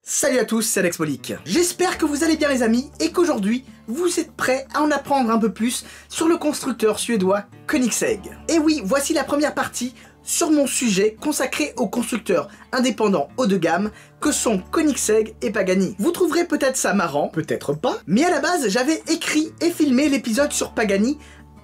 Salut à tous, c'est Alex Molic. J'espère que vous allez bien les amis et qu'aujourd'hui vous êtes prêts à en apprendre un peu plus sur le constructeur suédois Koenigsegg. Et oui, voici la première partie sur mon sujet consacré aux constructeurs indépendants haut de gamme que sont Koenigsegg et Pagani. Vous trouverez peut-être ça marrant, peut-être pas, mais à la base j'avais écrit et filmé l'épisode sur Pagani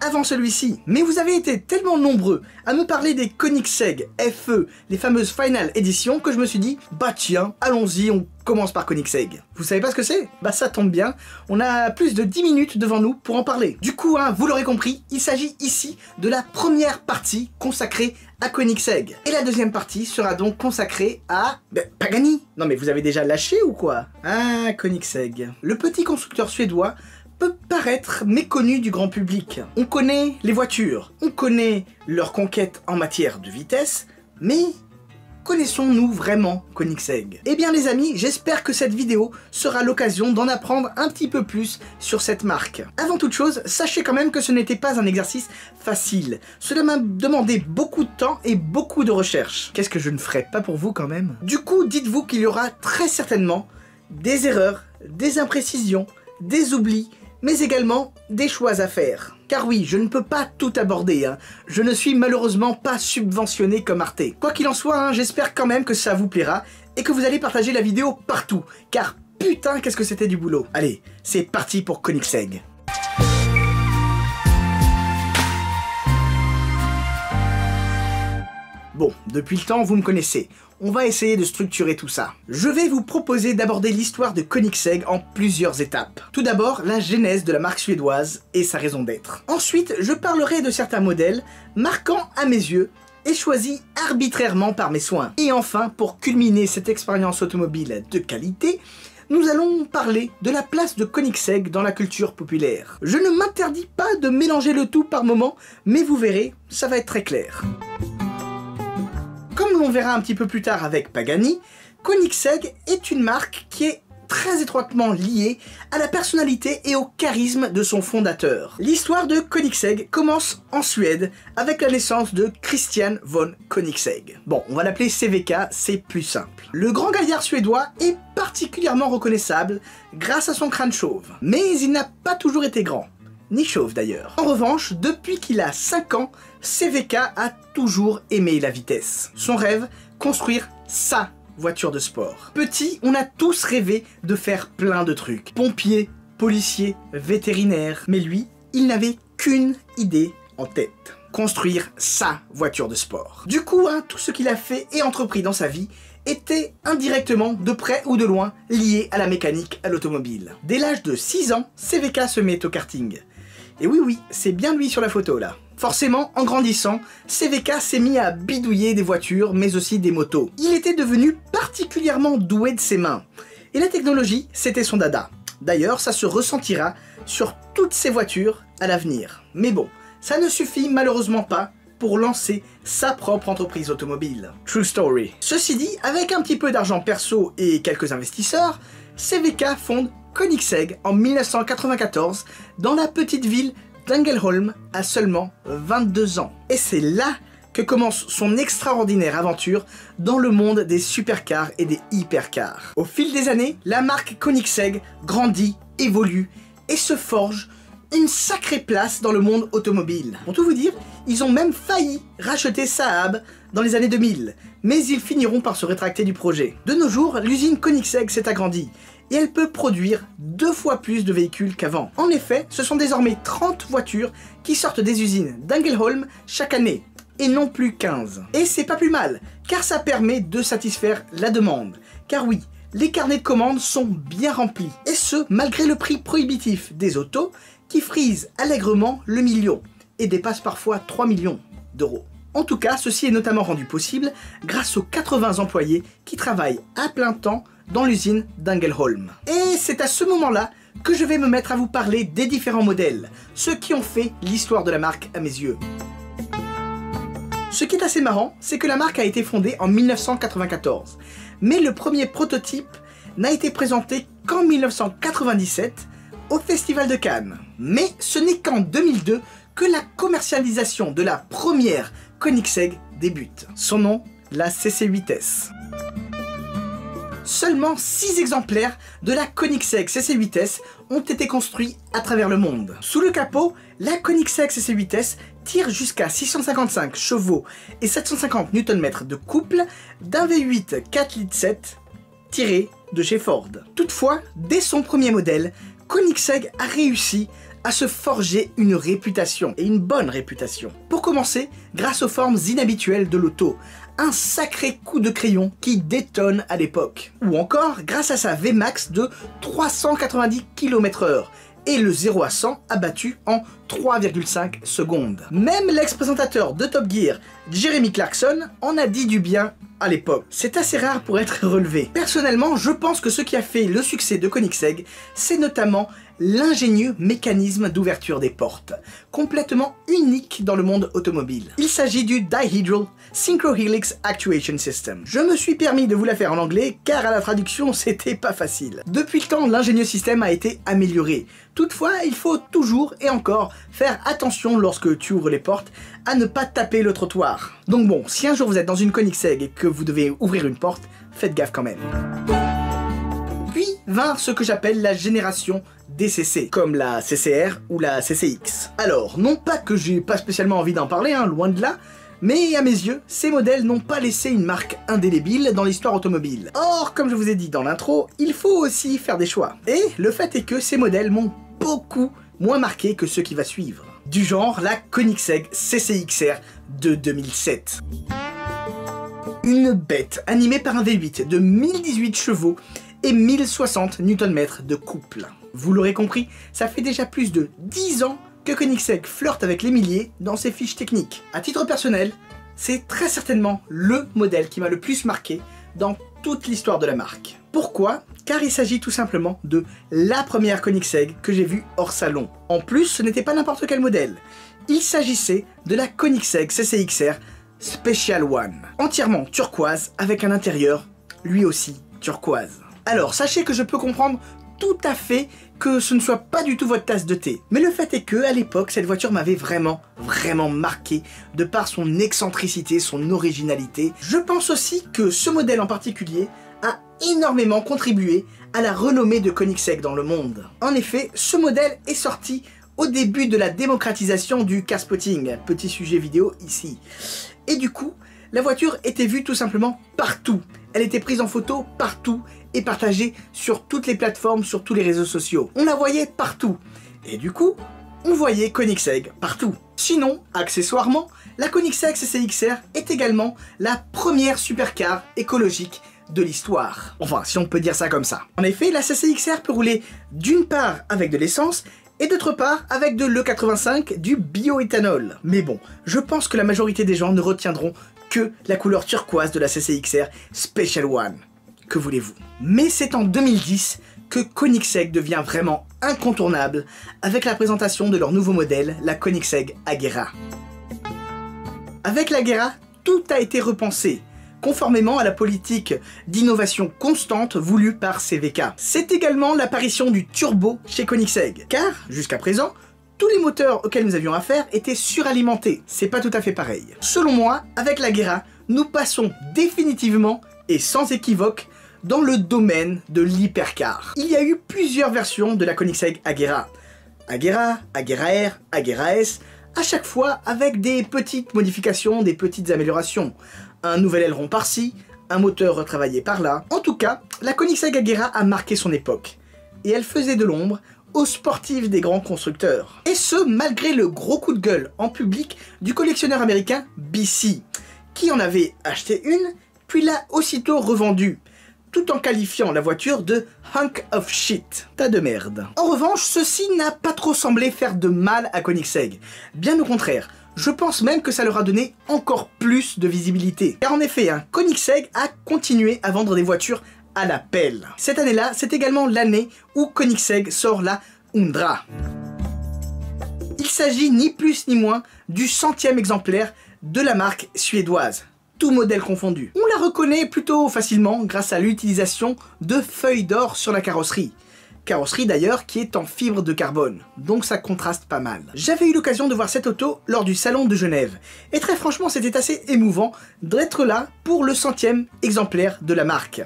avant celui-ci. Mais vous avez été tellement nombreux à me parler des Koenigsegg FE, les fameuses Final Edition, que je me suis dit, bah tiens, allons-y, on commence par Koenigsegg. Vous savez pas ce que c'est? Bah ça tombe bien, on a plus de 10 minutes devant nous pour en parler. Du coup, vous l'aurez compris, il s'agit ici de la première partie consacrée à Koenigsegg. Et la deuxième partie sera donc consacrée à... Pagani. Non mais vous avez déjà lâché ou quoi? Ah, Koenigsegg. Le petit constructeur suédois peut paraître méconnu du grand public. On connaît les voitures, on connaît leur conquête en matière de vitesse, mais connaissons-nous vraiment Koenigsegg? Eh bien les amis, j'espère que cette vidéo sera l'occasion d'en apprendre un petit peu plus sur cette marque. Avant toute chose, sachez quand même que ce n'était pas un exercice facile. Cela m'a demandé beaucoup de temps et beaucoup de recherche. Qu'est-ce que je ne ferais pas pour vous quand même? Du coup, dites-vous qu'il y aura très certainement des erreurs, des imprécisions, des oublis, mais également des choix à faire. Car oui, je ne peux pas tout aborder, je ne suis malheureusement pas subventionné comme Arte. Quoi qu'il en soit, j'espère quand même que ça vous plaira et que vous allez partager la vidéo partout, car putain qu'est-ce que c'était du boulot. Allez, c'est parti pour Koenigsegg. Bon, depuis le temps, vous me connaissez. On va essayer de structurer tout ça. Je vais vous proposer d'aborder l'histoire de Koenigsegg en plusieurs étapes. Tout d'abord, la genèse de la marque suédoise et sa raison d'être. Ensuite, je parlerai de certains modèles marquants à mes yeux et choisis arbitrairement par mes soins. Et enfin, pour culminer cette expérience automobile de qualité, nous allons parler de la place de Koenigsegg dans la culture populaire. Je ne m'interdis pas de mélanger le tout par moments, mais vous verrez, ça va être très clair. Comme l'on verra un petit peu plus tard avec Pagani, Koenigsegg est une marque qui est très étroitement liée à la personnalité et au charisme de son fondateur. L'histoire de Koenigsegg commence en Suède avec la naissance de Christian von Koenigsegg. Bon, on va l'appeler CVK, c'est plus simple. Le grand gaillard suédois est particulièrement reconnaissable grâce à son crâne chauve, mais il n'a pas toujours été grand. Ni chauve d'ailleurs. En revanche, depuis qu'il a 5 ans, CVK a toujours aimé la vitesse. Son rêve, construire sa voiture de sport. Petit, on a tous rêvé de faire plein de trucs. Pompier, policier, vétérinaire. Mais lui, il n'avait qu'une idée en tête. Construire sa voiture de sport. Du coup, tout ce qu'il a fait et entrepris dans sa vie était indirectement, de près ou de loin, lié à la mécanique, à l'automobile. Dès l'âge de 6 ans, CVK se met au karting. Et oui, c'est bien lui sur la photo là. Forcément, en grandissant, CVK s'est mis à bidouiller des voitures, mais aussi des motos. Il était devenu particulièrement doué de ses mains. Et la technologie, c'était son dada. D'ailleurs, ça se ressentira sur toutes ses voitures à l'avenir. Mais bon, ça ne suffit malheureusement pas pour lancer sa propre entreprise automobile. True story. Ceci dit, avec un petit peu d'argent perso et quelques investisseurs, CVK fonde Koenigsegg en 1994 dans la petite ville d'Ängelholm à seulement 22 ans. Et c'est là que commence son extraordinaire aventure dans le monde des supercars et des hypercars. Au fil des années, la marque Koenigsegg grandit, évolue et se forge une sacrée place dans le monde automobile. Pour tout vous dire, ils ont même failli racheter Saab dans les années 2000, mais ils finiront par se rétracter du projet. De nos jours, l'usine Koenigsegg s'est agrandie et elle peut produire 2 fois plus de véhicules qu'avant. En effet, ce sont désormais 30 voitures qui sortent des usines d'Ängelholm chaque année, et non plus 15. Et c'est pas plus mal, car ça permet de satisfaire la demande. Car oui, les carnets de commandes sont bien remplis, et ce, malgré le prix prohibitif des autos, qui frisent allègrement le million, et dépassent parfois 3 millions d'euros. En tout cas, ceci est notamment rendu possible grâce aux 80 employés qui travaillent à plein temps dans l'usine d'Ängelholm. Et c'est à ce moment-là que je vais me mettre à vous parler des différents modèles, ceux qui ont fait l'histoire de la marque à mes yeux. Ce qui est assez marrant, c'est que la marque a été fondée en 1994, mais le premier prototype n'a été présenté qu'en 1997 au Festival de Cannes. Mais ce n'est qu'en 2002 que la commercialisation de la première Koenigsegg débute. Son nom, la CC8S. Seulement 6 exemplaires de la Koenigsegg CC8S ont été construits à travers le monde. Sous le capot, la Koenigsegg CC8S tire jusqu'à 655 chevaux et 750 Nm de couple d'un V8 4,7 litres tiré de chez Ford. Toutefois, dès son premier modèle, Koenigsegg a réussi à se forger une réputation, et une bonne réputation. Pour commencer, grâce aux formes inhabituelles de l'auto, un sacré coup de crayon qui détonne à l'époque. Ou encore grâce à sa VMAX de 390 km/h et le 0 à 100 abattu en 3,5 secondes. Même l'ex-présentateur de Top Gear, Jeremy Clarkson, en a dit du bien à l'époque. C'est assez rare pour être relevé. Personnellement, je pense que ce qui a fait le succès de Koenigsegg, c'est notamment l'ingénieux mécanisme d'ouverture des portes, complètement unique dans le monde automobile. Il s'agit du Dihedral Synchro-Helix Actuation System. Je me suis permis de vous la faire en anglais car à la traduction c'était pas facile. Depuis le temps, l'ingénieux système a été amélioré. Toutefois, il faut toujours et encore faire attention lorsque tu ouvres les portes à ne pas taper le trottoir. Donc bon, si un jour vous êtes dans une Koenigsegg et que vous devez ouvrir une porte, faites gaffe quand même. Puis vint ce que j'appelle la génération DCC, comme la CCR ou la CCX. Alors, non pas que j'ai pas spécialement envie d'en parler, loin de là, mais à mes yeux, ces modèles n'ont pas laissé une marque indélébile dans l'histoire automobile. Or, comme je vous ai dit dans l'intro, il faut aussi faire des choix. Et le fait est que ces modèles m'ont beaucoup moins marqué que ceux qui va suivre. Du genre la Koenigsegg CCXR de 2007. Une bête animée par un V8 de 1018 chevaux et 1060 Nm de couple. Vous l'aurez compris, ça fait déjà plus de 10 ans que Koenigsegg flirte avec les milliers dans ses fiches techniques. À titre personnel, c'est très certainement le modèle qui m'a le plus marqué dans toute l'histoire de la marque. Pourquoi? Car il s'agit tout simplement de la première Koenigsegg que j'ai vue hors salon. En plus, ce n'était pas n'importe quel modèle. Il s'agissait de la Koenigsegg CCXR Special One, entièrement turquoise avec un intérieur lui aussi turquoise. Alors sachez que je peux comprendre tout à fait que ce ne soit pas du tout votre tasse de thé. Mais le fait est que, à l'époque, cette voiture m'avait vraiment marqué de par son excentricité, son originalité. Je pense aussi que ce modèle en particulier a énormément contribué à la renommée de Koenigsegg dans le monde. En effet, ce modèle est sorti au début de la démocratisation du car spotting, petit sujet vidéo ici. Et du coup, la voiture était vue tout simplement partout. Elle était prise en photo partout et partagée sur toutes les plateformes, sur tous les réseaux sociaux. On la voyait partout. Et du coup, on voyait Koenigsegg partout. Sinon, accessoirement, la Koenigsegg CCXR est également la première supercar écologique de l'histoire. Enfin, si on peut dire ça comme ça. En effet, la CCXR peut rouler d'une part avec de l'essence et d'autre part avec de l'E85 du bioéthanol. Mais bon, je pense que la majorité des gens ne retiendront que la couleur turquoise de la CCXR Special One. Que voulez-vous? Mais c'est en 2010 que Koenigsegg devient vraiment incontournable avec la présentation de leur nouveau modèle, la Koenigsegg Agera. Avec l'Agera, tout a été repensé, conformément à la politique d'innovation constante voulue par CVK. C'est également l'apparition du turbo chez Koenigsegg, car, jusqu'à présent, tous les moteurs auxquels nous avions affaire étaient suralimentés. C'est pas tout à fait pareil. Selon moi, avec l'Agera, nous passons définitivement, et sans équivoque, dans le domaine de l'hypercar. Il y a eu plusieurs versions de la Koenigsegg Agera. Agera, Agera R, Agera S, à chaque fois avec des petites modifications, des petites améliorations. Un nouvel aileron par-ci, un moteur retravaillé par-là. En tout cas, la Koenigsegg Agera a marqué son époque. Et elle faisait de l'ombre aux sportifs des grands constructeurs. Et ce, malgré le gros coup de gueule en public du collectionneur américain BC, qui en avait acheté une, puis l'a aussitôt revendue, tout en qualifiant la voiture de hunk of shit, tas de merde. En revanche, ceci n'a pas trop semblé faire de mal à Koenigsegg. Bien au contraire, je pense même que ça leur a donné encore plus de visibilité. Car en effet, Koenigsegg a continué à vendre des voitures à la pelle. Cette année-là, c'est également l'année où Koenigsegg sort la Undra. Il s'agit ni plus ni moins du 100e exemplaire de la marque suédoise. Tout modèle confondu. On la reconnaît plutôt facilement grâce à l'utilisation de feuilles d'or sur la carrosserie. Carrosserie d'ailleurs qui est en fibre de carbone, donc ça contraste pas mal. J'avais eu l'occasion de voir cette auto lors du salon de Genève, et très franchement c'était assez émouvant d'être là pour le 100e exemplaire de la marque.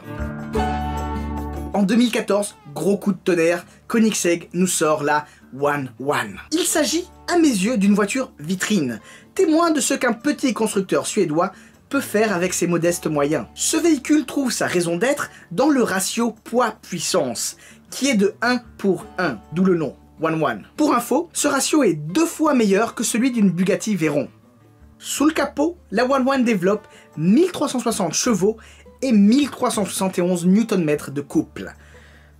En 2014, gros coup de tonnerre, Koenigsegg nous sort la One One. Il s'agit, à mes yeux, d'une voiture vitrine, témoin de ce qu'un petit constructeur suédois peut faire avec ses modestes moyens. Ce véhicule trouve sa raison d'être dans le ratio poids-puissance, qui est de 1 pour 1, d'où le nom, One One. Pour info, ce ratio est 2 fois meilleur que celui d'une Bugatti Veyron. Sous le capot, la One One développe 1360 chevaux et 1371 Nm de couple.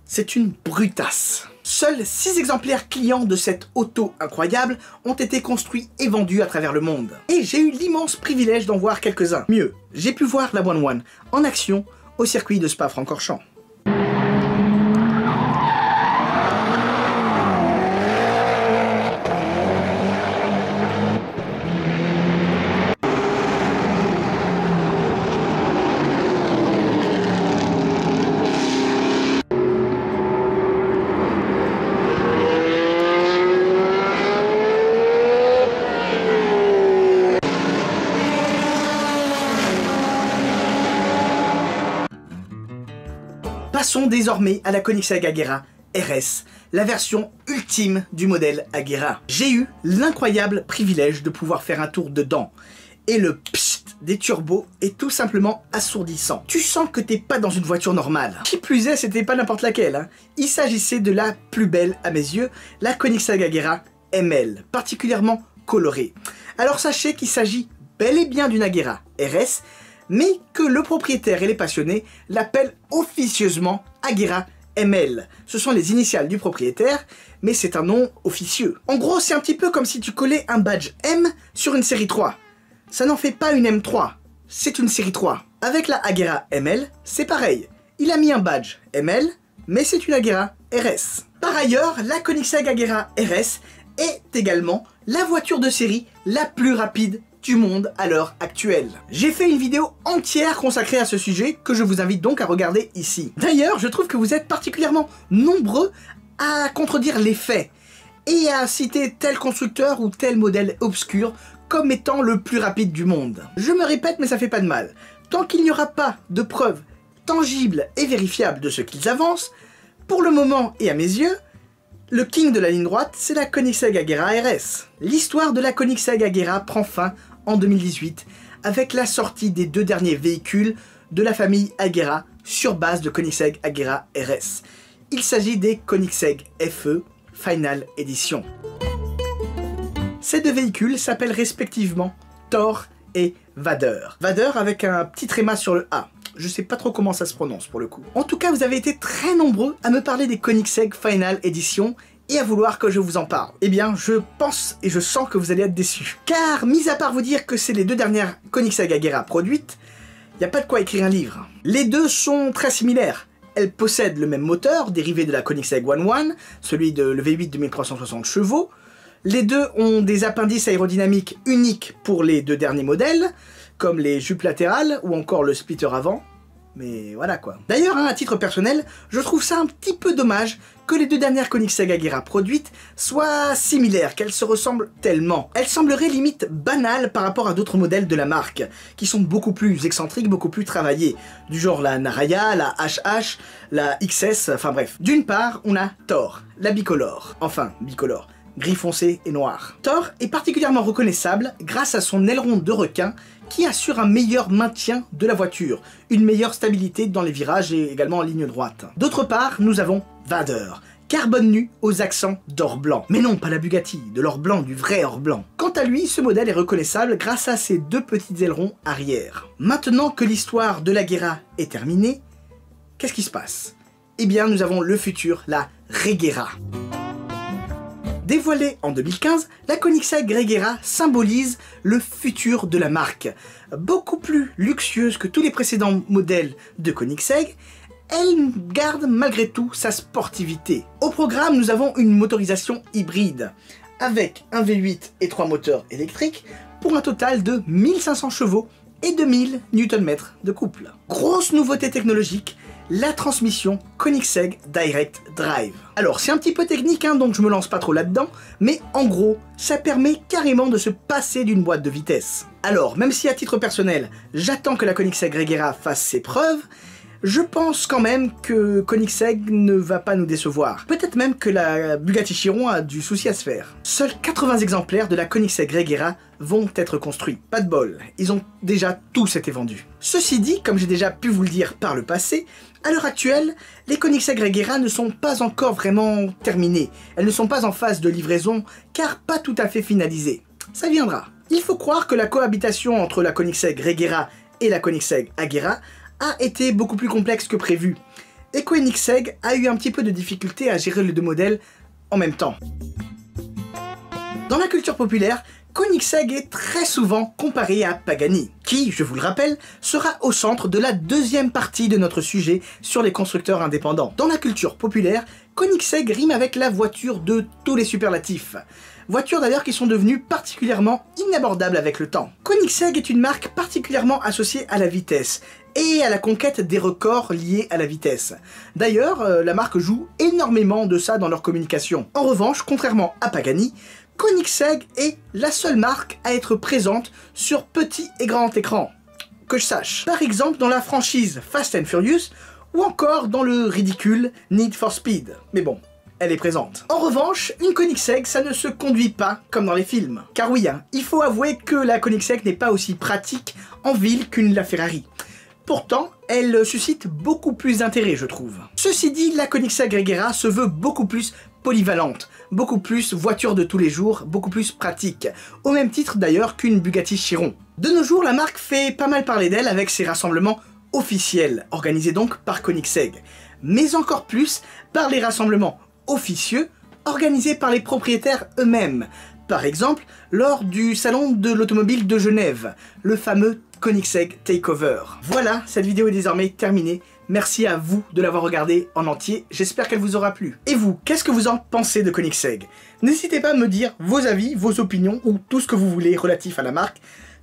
C'est une brutasse. Seuls 6 exemplaires clients de cette auto incroyable ont été construits et vendus à travers le monde. Et j'ai eu l'immense privilège d'en voir quelques-uns. Mieux, j'ai pu voir la One One en action au circuit de Spa-Francorchamps. Passons désormais à la Koenigsegg Agera RS, la version ultime du modèle Agera. J'ai eu l'incroyable privilège de pouvoir faire un tour dedans, et le psst des turbos est tout simplement assourdissant. Tu sens que t'es pas dans une voiture normale. Qui plus est, c'était pas n'importe laquelle, hein. Il s'agissait de la plus belle à mes yeux, la Koenigsegg Agera ML, particulièrement colorée. Alors sachez qu'il s'agit bel et bien d'une Agera RS, mais que le propriétaire et les passionnés l'appellent officieusement Agera ML. Ce sont les initiales du propriétaire, mais c'est un nom officieux. En gros, c'est un petit peu comme si tu collais un badge M sur une série 3. Ça n'en fait pas une M3, c'est une série 3. Avec la Agera ML, c'est pareil. Il a mis un badge ML, mais c'est une Agera RS. Par ailleurs, la Koenigsegg Agera RS est également la voiture de série la plus rapide du monde à l'heure actuelle. J'ai fait une vidéo entière consacrée à ce sujet que je vous invite donc à regarder ici. D'ailleurs, je trouve que vous êtes particulièrement nombreux à contredire les faits et à citer tel constructeur ou tel modèle obscur comme étant le plus rapide du monde. Je me répète, mais ça fait pas de mal. Tant qu'il n'y aura pas de preuves tangibles et vérifiables de ce qu'ils avancent, pour le moment et à mes yeux, le king de la ligne droite, c'est la Koenigsegg Agera RS. L'histoire de la Koenigsegg Agera prend fin en 2018 avec la sortie des 2 derniers véhicules de la famille Agera sur base de Koenigsegg Agera RS. Il s'agit des Koenigsegg FE Final Edition. Ces 2 véhicules s'appellent respectivement Thor et Vader. Vader avec un petit tréma sur le A. Je sais pas trop comment ça se prononce pour le coup. En tout cas, vous avez été très nombreux à me parler des Koenigsegg Final Edition et à vouloir que je vous en parle. Eh bien, je pense et je sens que vous allez être déçus. Car, mis à part vous dire que c'est les 2 dernières Koenigsegg Agera produites, il n'y a pas de quoi écrire un livre. Les 2 sont très similaires. Elles possèdent le même moteur, dérivé de la Koenigsegg One One, celui de le V8 de 1360 chevaux. Les 2 ont des appendices aérodynamiques uniques pour les 2 derniers modèles, comme les jupes latérales ou encore le splitter avant. Mais voilà quoi. D'ailleurs, à titre personnel, je trouve ça un petit peu dommage que les 2 dernières Koenigsegg Agera produites soient similaires, qu'elles se ressemblent tellement. Elles sembleraient limite banales par rapport à d'autres modèles de la marque, qui sont beaucoup plus excentriques, beaucoup plus travaillés, du genre la Naraya, la HH, la XS, enfin bref. D'une part, on a Thor, la bicolore, enfin bicolore, gris foncé et noir. Thor est particulièrement reconnaissable grâce à son aileron de requin qui assure un meilleur maintien de la voiture, une meilleure stabilité dans les virages et également en ligne droite. D'autre part, nous avons Vader, carbone nu aux accents d'or blanc. Mais non, pas la Bugatti, de l'or blanc, du vrai or blanc. Quant à lui, ce modèle est reconnaissable grâce à ses 2 petits ailerons arrière. Maintenant que l'histoire de l'Agera est terminée, qu'est-ce qui se passe? Eh bien, nous avons le futur, la Regera. Dévoilée en 2015, la Koenigsegg Regera symbolise le futur de la marque. Beaucoup plus luxueuse que tous les précédents modèles de Koenigsegg, elle garde malgré tout sa sportivité. Au programme, nous avons une motorisation hybride, avec un V8 et 3 moteurs électriques, pour un total de 1500 chevaux et 2000 Nm de couple. Grosse nouveauté technologique, la transmission Koenigsegg Direct Drive. Alors c'est un petit peu technique hein, donc je me lance pas trop là-dedans, mais en gros ça permet carrément de se passer d'une boîte de vitesse. Alors même si à titre personnel j'attends que la Koenigsegg Regera fasse ses preuves, Je pense quand même que Koenigsegg ne va pas nous décevoir. Peut-être même que la Bugatti Chiron a du souci à se faire. Seuls 80 exemplaires de la Koenigsegg Regera vont être construits. Pas de bol, ils ont déjà tous été vendus. Ceci dit, comme j'ai déjà pu vous le dire par le passé, à l'heure actuelle, les Koenigsegg Regera ne sont pas encore vraiment terminées. Elles ne sont pas en phase de livraison, car pas tout à fait finalisées. Ça viendra. Il faut croire que la cohabitation entre la Koenigsegg Regera et la Koenigsegg Agera a été beaucoup plus complexe que prévu, et Koenigsegg a eu un petit peu de difficulté à gérer les deux modèles en même temps. Dans la culture populaire, Koenigsegg est très souvent comparé à Pagani, qui, je vous le rappelle, sera au centre de la deuxième partie de notre sujet sur les constructeurs indépendants. Dans la culture populaire, Koenigsegg rime avec la voiture de tous les superlatifs. Voitures d'ailleurs qui sont devenues particulièrement inabordables avec le temps. Koenigsegg est une marque particulièrement associée à la vitesse et à la conquête des records liés à la vitesse. D'ailleurs, la marque joue énormément de ça dans leur communication. En revanche, contrairement à Pagani, Koenigsegg est la seule marque à être présente sur petit et grand écran, que je sache. Par exemple dans la franchise Fast and Furious, ou encore dans le ridicule Need for Speed. Mais bon, elle est présente. En revanche, une Koenigsegg, ça ne se conduit pas comme dans les films. Car oui, il faut avouer que la Koenigsegg n'est pas aussi pratique en ville qu'une LaFerrari. Pourtant, elle suscite beaucoup plus d'intérêt, je trouve. Ceci dit, la Koenigsegg Regera se veut beaucoup plus polyvalente, beaucoup plus voiture de tous les jours, beaucoup plus pratique, au même titre d'ailleurs qu'une Bugatti Chiron. De nos jours, la marque fait pas mal parler d'elle avec ses rassemblements officiels, organisés donc par Koenigsegg, mais encore plus par les rassemblements officieux organisés par les propriétaires eux-mêmes, par exemple lors du salon de l'automobile de Genève, le fameux Koenigsegg Takeover. Voilà, cette vidéo est désormais terminée. Merci à vous de l'avoir regardée en entier, j'espère qu'elle vous aura plu. Et vous, qu'est-ce que vous en pensez de Koenigsegg? N'hésitez pas à me dire vos avis, vos opinions ou tout ce que vous voulez relatif à la marque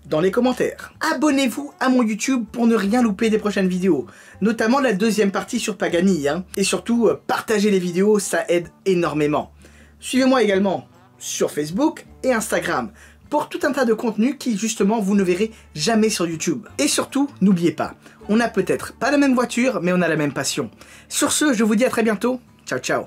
dans les commentaires. Abonnez-vous à mon YouTube pour ne rien louper des prochaines vidéos, notamment la deuxième partie sur Pagani, Et surtout, partagez les vidéos, ça aide énormément. Suivez-moi également sur Facebook et Instagram pour tout un tas de contenus qui, justement, vous ne verrez jamais sur YouTube. Et surtout, n'oubliez pas, on n'a peut-être pas la même voiture, mais on a la même passion. Sur ce, je vous dis à très bientôt. Ciao, ciao.